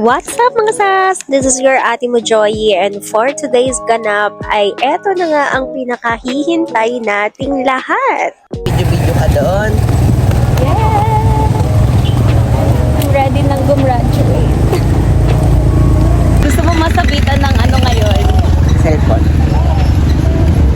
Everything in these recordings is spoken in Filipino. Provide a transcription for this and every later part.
What's up mga sas? This is your ate mo Joy, and for today's ganap ay eto na nga ang pinakahihintay nating lahat. Video-video ka doon. Yeah! Ready nang gumraduate. Gusto mo masabitan ng ano ngayon? Cellphone.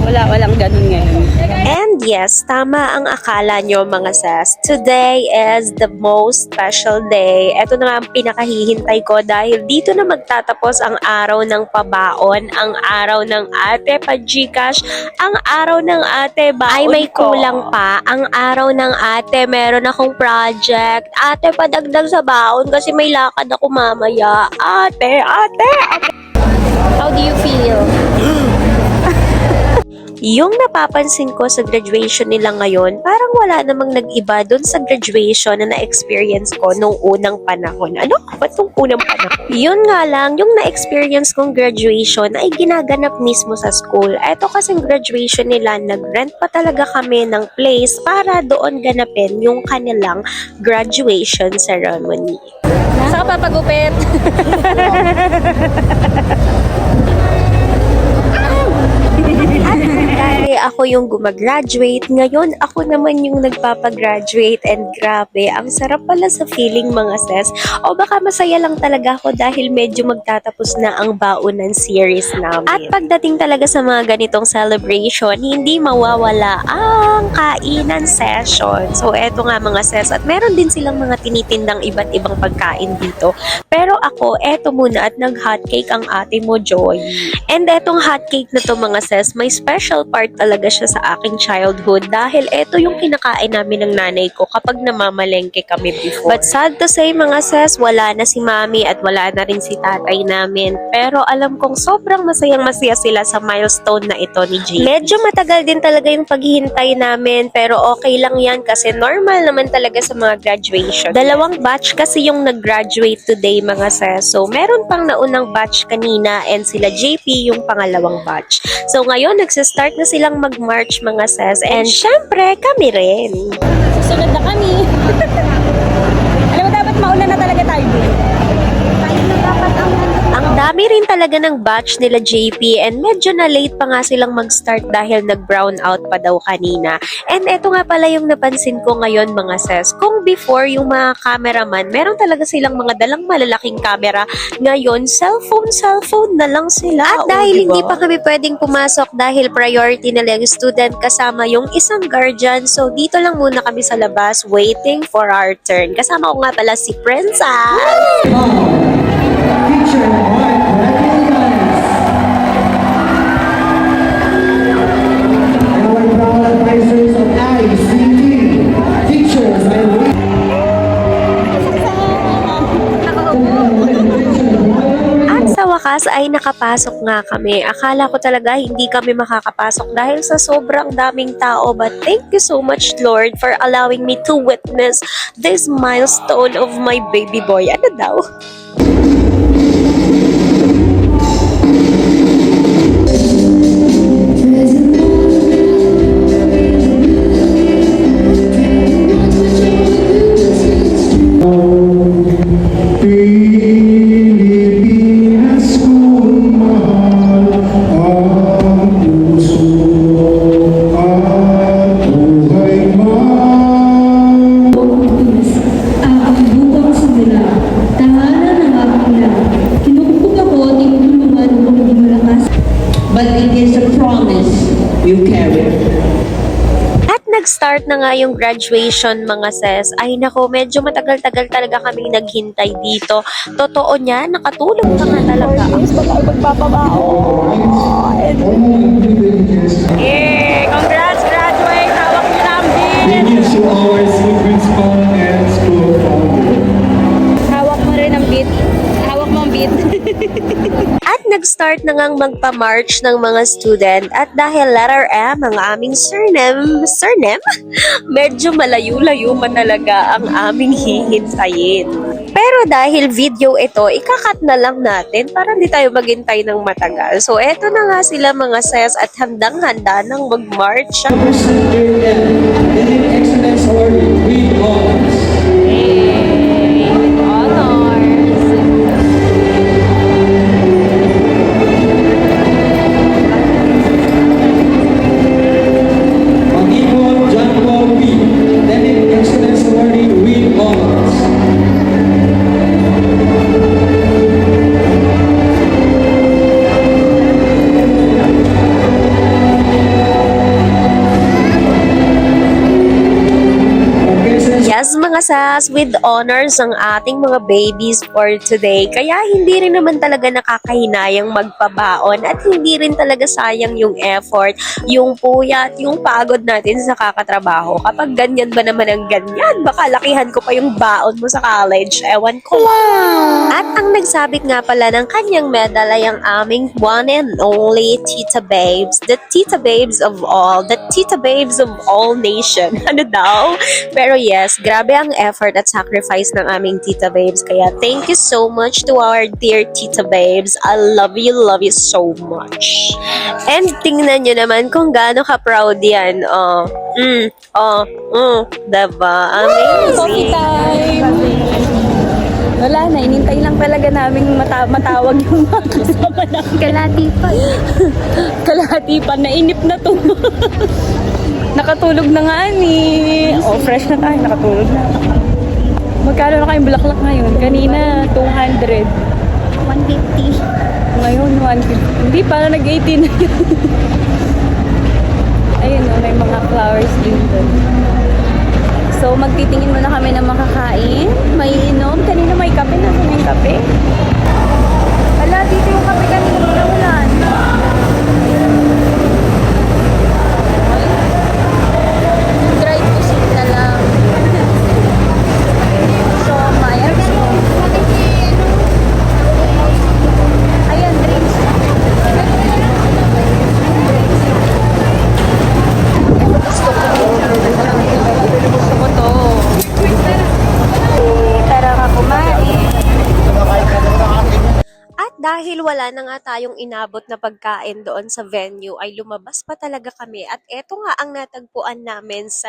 Walang ganun ngayon. And yes, tama ang akala nyo mga sas. Today is the most special day. Ito na nga ang pinakahihintay ko dahil dito na magtatapos ang araw ng pabaon, ang araw ng ate pa-Gcash, ang araw ng ate baon ay may kulang pa. Ang araw ng ate, meron akong project. Ate, padagdag sa baon kasi may lakad ako mamaya. Ate. How do you feel? Yung napapansin ko sa graduation nila ngayon, parang wala namang nag-iba dun sa graduation na na-experience ko nung unang panahon. Ano? Ba't nung unang panahon? Yun nga lang, yung na-experience kong graduation ay ginaganap mismo sa school. Eto kasing graduation nila, nag-rent pa talaga kami ng place para doon ganapin yung kanilang graduation ceremony. Saan ka papagupit? Dahil ako yung gumagraduate, ngayon ako naman yung nagpapagraduate, and grabe, ang sarap pala sa feeling mga sis. O baka masaya lang talaga ako dahil medyo magtatapos na ang baunan series namin. At pagdating talaga sa mga ganitong celebration, hindi mawawala ang kainan session. So eto nga mga sis, at meron din silang mga tinitindang iba't ibang pagkain dito. Pero ako, eto muna at nag-hotcake ang ate mo Joy. And etong hotcake na to mga sis, may special part talaga siya sa aking childhood dahil ito yung kinakain namin ng nanay ko kapag namamalengke kami before. But sad to say mga sis, wala na si mami at wala na rin si tatay namin. Pero alam kong sobrang masayang-masaya sila sa milestone na ito ni G. Medyo matagal din talaga yung paghihintay namin pero okay lang yan kasi normal naman talaga sa mga graduation. Dalawang batch kasi yung nag-graduate today mga sis. So meron pang naunang batch kanina and sila JP yung pangalawang batch. So ngayon nagsistart na silang mag-march mga sis, and syempre kami rin. Susunod na kami. Alam mo, dapat mauna na talaga tayo. Tayo na dapat ang dami rin talaga ng batch nila JP, and medyo na late pa nga silang mag-start dahil nag-brown out pa daw kanina. And eto nga pala yung napansin ko ngayon mga sis, kung before yung mga cameraman, meron talaga silang mga dalang malalaking camera, ngayon cellphone na lang sila. At dahil hindi pa kami pwedeng pumasok dahil priority nila yung student kasama yung isang guardian, so dito lang muna kami sa labas waiting for our turn. Kasama ko nga pala si Princess. Ay nakapasok nga kami. Akala ko talaga hindi kami makakapasok dahil sa sobrang daming tao, but thank you so much Lord for allowing me to witness this milestone of my baby boy. Ano daw? Nag-start na nga yung graduation mga sis. Ay nako, medyo matagal-tagal talaga kaming naghintay dito. Totoo niya, nakatulog pa nga talaga. Congrats, graduate! Hawak niyo na ang beat! Thank you to our school principal and school founder. Hawak mo rin ang beat. Hawak mo ang beat. At nag-start na ngang magpa-march ng mga student, at dahil letter M ang aming surname, medyo malayo-layo pa talaga ang aming hihintayin. Pero dahil video ito, ikakat na lang natin para hindi tayo maghintay ng matagal. So eto na nga sila mga sis at handang-handa nang mag-march. Excellence Award with honors. Honors. SAS with honors ang ating mga babies for today. Kaya hindi rin naman talaga nakakahinayang magpabaon at hindi rin talaga sayang yung effort, yung puyat, yung pagod natin sa kakatrabaho. Kapag ganyan ba naman ang ganyan, baka lakihan ko pa yung baon mo sa college. Ewan ko. At ang nagsabit nga pala ng kanyang medal ay ang aming one and only Tita Babes. The Tita Babes of all. The Tita Babes of all nation. Ano daw? Pero yes, grabe ang effort at sacrifice ng aming Tita Babes. Kaya thank you so much to our dear Tita Babes. I love you so much. And tingnan nyo naman kung gaano ka-proud yan. Diba? Coffee Amazing. time! Wala na, inintay lang talaga namin matawag yung mga kasama namin. Kalati pa. Kalati pa, nainip na to. Nakatulog na nga ni. Oh, fresh na tayo, nakatulog na. Magkano na kayong bulaklak ngayon? Kanina, 200. 150. Ngayon, 150. Hindi, parang nag-18 na yun. Ayun, may mga flowers din doon. So, magtitingin muna kami ng makakain. May inom. Kanina may kape na. May kape. Hala, dito yung kape kanina. Wala. Dried to sit na lang. So, ayan. Ayan, drinks. Gusto ko to. Tara ka kumain. At dahil wala na nga tayong inabot na pagkain doon sa venue, ay lumabas pa talaga kami. At eto nga ang natagpuan namin sa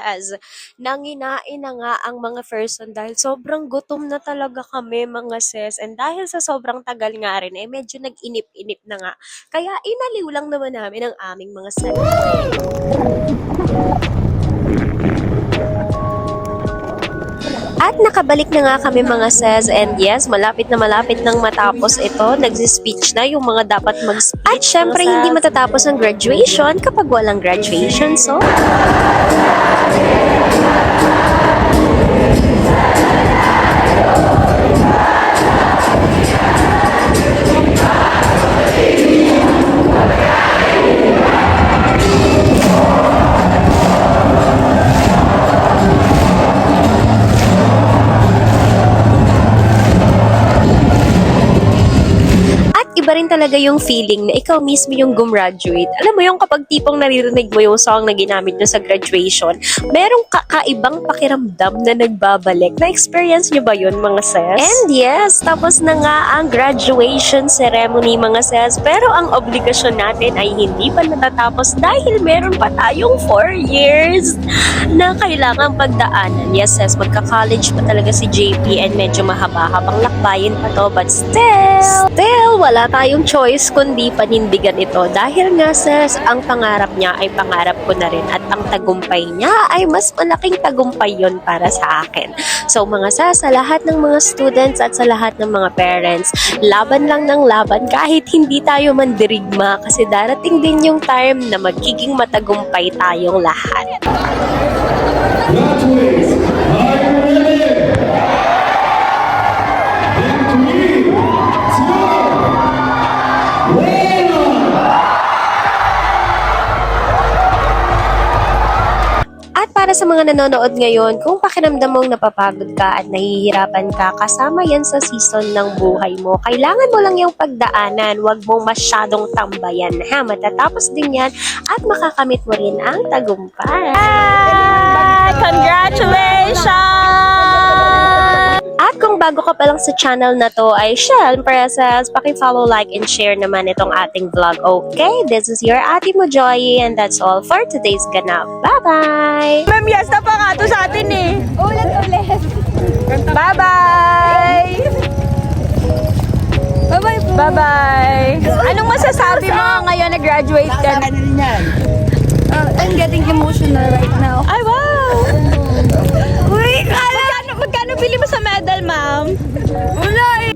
nanginain na nga ang mga person dahil sobrang gutom na talaga kami mga sis. And dahil sa sobrang tagal nga rin, eh medyo nag-inip-inip na nga. Kaya inaliw lang naman namin ang aming mga sarili. At nakabalik na nga kami mga sis, and yes, malapit nang matapos ito. Nagsi-speech na yung mga dapat mag-speech. At syempre, hindi matatapos ang graduation kapag walang graduation, so... Iba rin talaga yung feeling na ikaw mismo yung gumraduate. Alam mo yung kapag tipong naririnig mo yung song na ginamit nyo sa graduation, merong kakaibang pakiramdam na nagbabalik. Na-experience nyo ba yun mga sis? And yes, tapos na nga ang graduation ceremony mga sis. Pero ang obligasyon natin ay hindi pa natatapos dahil meron pa tayong 4 years na kailangang pagdaanan. Yes sis, magka-college pa talaga si JP and medyo mahaba-habang lakbayin pa to. But still, wala tayong choice kundi panindigan ito dahil nga sis, ang pangarap niya ay pangarap ko na rin at ang tagumpay niya ay mas malaking tagumpay yon para sa akin. So mga sis, sa lahat ng mga students at sa lahat ng mga parents, laban lang ng laban kahit hindi tayo mandirigma kasi darating din yung time na magiging matagumpay tayong lahat. Graduates, are you ready? In 3, 2, 1. At para sa mga nanonood ngayon, kung pakiramdam mong napapagod ka at nahihirapan ka, kasama yan sa season ng buhay mo. Kailangan mo lang yung pagdaanan, huwag mong masyadong tambayan. Ha? Matatapos din yan at makakamit mo rin ang tagumpay. Congratulations! At kung bago ka pa lang sa channel na to ay syempre sis, paki-follow, like, and share naman itong ating vlog. Okay, this is your Ate Mo Joy and that's all for today's ganap. Bye-bye! Ma'am, yes na pa nga to sa atin eh. Ulit. Bye-bye! Bye-bye po. Bye-bye. Anong masasabi mo ngayon na graduate ka? Ano rin yan? I'm getting emotional right now. Ay, wow! Uy, magkano bili mo sa medal, ma'am? Wala eh.